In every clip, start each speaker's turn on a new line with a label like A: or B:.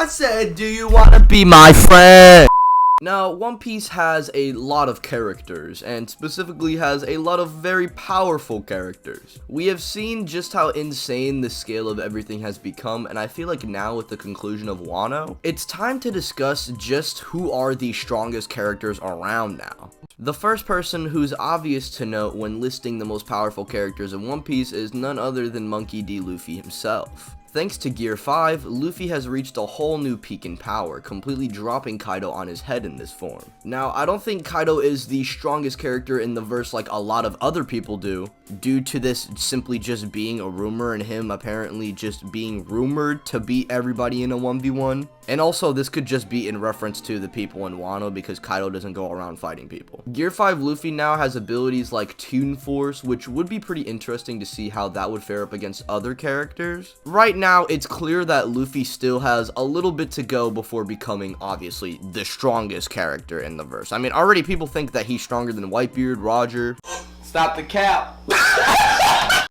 A: I said, do you want to be my friend? Now, One Piece has a lot of characters, and specifically has a lot of very powerful characters. We have seen just how insane the scale of everything has become, and I feel like now with the conclusion of Wano, it's time to discuss just who are the strongest characters around now. The first person who's obvious to note when listing the most powerful characters in One Piece is none other than Monkey D. Luffy himself. Thanks to Gear 5, Luffy has reached a whole new peak in power, completely dropping Kaido on his head in this form. Now, I don't think Kaido is the strongest character in the verse like a lot of other people do, due to this simply just being a rumor and him apparently just being rumored to beat everybody in a 1v1. And also, this could just be in reference to the people in Wano because Kaido doesn't go around fighting people. Gear 5 Luffy now has abilities like Toon Force, which would be pretty interesting to see how that would fare up against other characters. Right now, it's clear that Luffy still has a little bit to go before becoming, obviously, the strongest character in the verse. I mean, already people think that he's stronger than Whitebeard, Roger.
B: Stop the cap.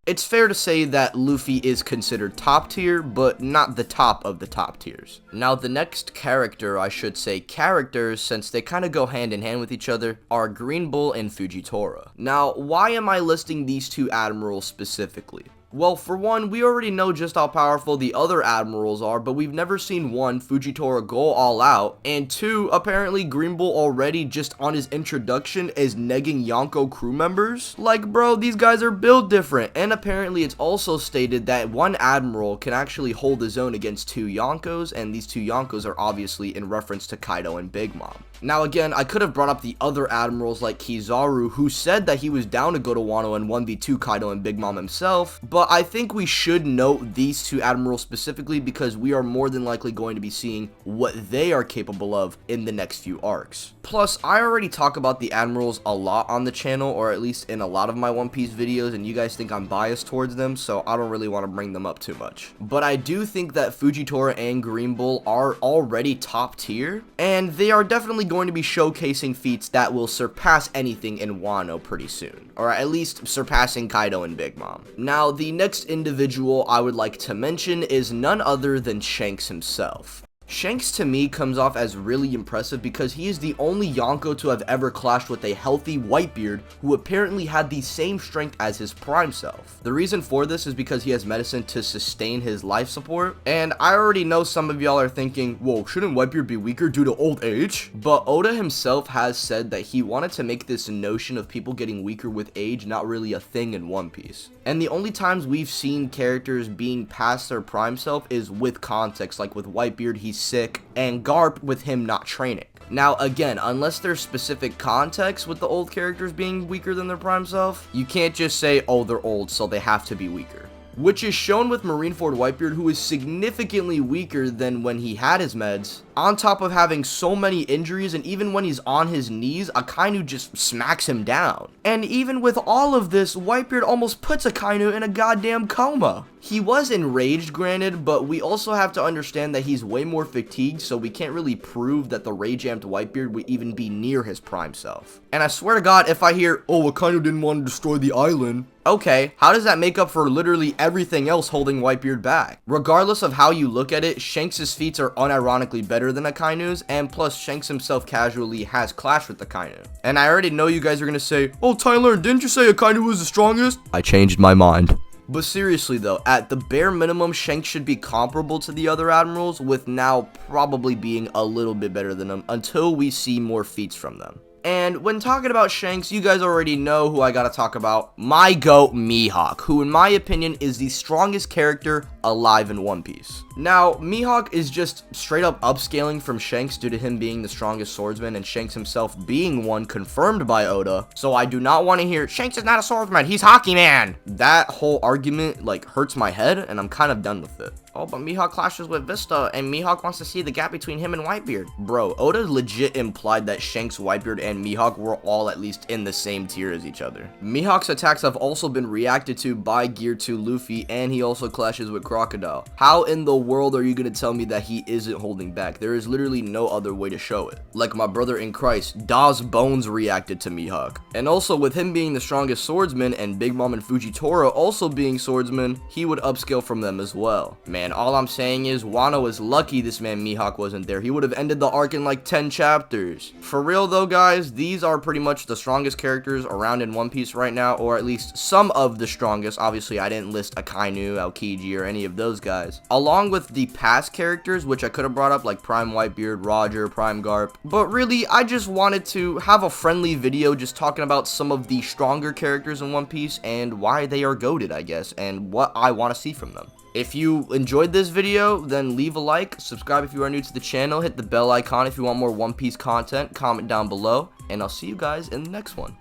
A: It's fair to say that Luffy is considered top tier, but not the top of the top tiers. Now, the next character, I should say characters, since they kind of go hand in hand with each other, are Green Bull and Fujitora. Now, why am I listing these two admirals specifically? Well, for one, we already know just how powerful the other admirals are, but we've never seen one, Fujitora, go all out, and two, apparently Green Bull already just on his introduction is negging Yonko crew members. Like, bro, these guys are built different, and apparently it's also stated that one admiral can actually hold his own against two Yonkos, and these two Yonkos are obviously in reference to Kaido and Big Mom. Now, again, I could have brought up the other admirals like Kizaru, who said that he was down to go to Wano and 1v2 Kaido and Big Mom himself, but I think we should note these two admirals specifically because we are more than likely going to be seeing what they are capable of in the next few arcs. Plus, I already talk about the admirals a lot on the channel, or at least in a lot of my One Piece videos, and you guys think I'm biased towards them, so I don't really want to bring them up too much. But I do think that Fujitora and Green Bull are already top tier, and they are definitely going to be showcasing feats that will surpass anything in Wano pretty soon, or at least surpassing Kaido and Big Mom. Now, the next individual I would like to mention is none other than Shanks himself. Shanks to me comes off as really impressive because he is the only Yonko to have ever clashed with a healthy Whitebeard who apparently had the same strength as his prime self. The reason for this is because he has medicine to sustain his life support, and I already know some of y'all are thinking, whoa, shouldn't Whitebeard be weaker due to old age? But Oda himself has said that he wanted to make this notion of people getting weaker with age not really a thing in One Piece. And the only times we've seen characters being past their prime self is with context, like with Whitebeard, he's sick, and Garp with him not training. Now, again, unless there's specific context with the old characters being weaker than their prime self, you can't just say, oh, they're old, so they have to be weaker. Which is shown with Marineford Whitebeard, who is significantly weaker than when he had his meds, on top of having so many injuries, and even when he's on his knees, Akainu just smacks him down. And even with all of this, Whitebeard almost puts Akainu in a goddamn coma. He was enraged, granted, but we also have to understand that he's way more fatigued, so we can't really prove that the rage-amped Whitebeard would even be near his prime self. And I swear to God, if I hear, oh, Akainu didn't want to destroy the island, okay, how does that make up for literally everything else holding Whitebeard back? Regardless of how you look at it, Shanks' feats are unironically better than Akainu's, and plus Shanks himself casually has clashed with Akainu. And I already know you guys are gonna say, oh Tyler, didn't you say Akainu was the strongest? I changed my mind. But seriously though, at the bare minimum, Shanks should be comparable to the other admirals, with now probably being a little bit better than them until we see more feats from them. And when talking about Shanks, you guys already know who I gotta talk about. My GOAT, Mihawk, who in my opinion is the strongest character alive in One Piece. Now, Mihawk is just straight up upscaling from Shanks due to him being the strongest swordsman and Shanks himself being one confirmed by Oda. So I do not want to hear, Shanks is not a swordsman, he's Hockey Man. That whole argument like hurts my head and I'm kind of done with it. Oh, but Mihawk clashes with Vista, and Mihawk wants to see the gap between him and Whitebeard. Bro, Oda legit implied that Shanks, Whitebeard, and Mihawk were all at least in the same tier as each other. Mihawk's attacks have also been reacted to by Gear 2 Luffy, and he also clashes with Crocodile. How in the world are you gonna tell me that he isn't holding back? There is literally no other way to show it. Like my brother in Christ, Da's Bones reacted to Mihawk. And also, with him being the strongest swordsman, and Big Mom and Fujitora also being swordsmen, he would upscale from them as well. Man, And all I'm saying is, Wano is lucky this man Mihawk wasn't there. He would have ended the arc in like 10 chapters. For real though, guys, these are pretty much the strongest characters around in One Piece right now, or at least some of the strongest. Obviously, I didn't list Akainu, Aokiji, or any of those guys. Along with the past characters, which I could have brought up, like Prime Whitebeard, Roger, Prime Garp. But really, I just wanted to have a friendly video just talking about some of the stronger characters in One Piece and why they are goated, I guess, and what I want to see from them. If you enjoyed this video, then leave a like, subscribe if you are new to the channel, hit the bell icon if you want more One Piece content, comment down below, and I'll see you guys in the next one.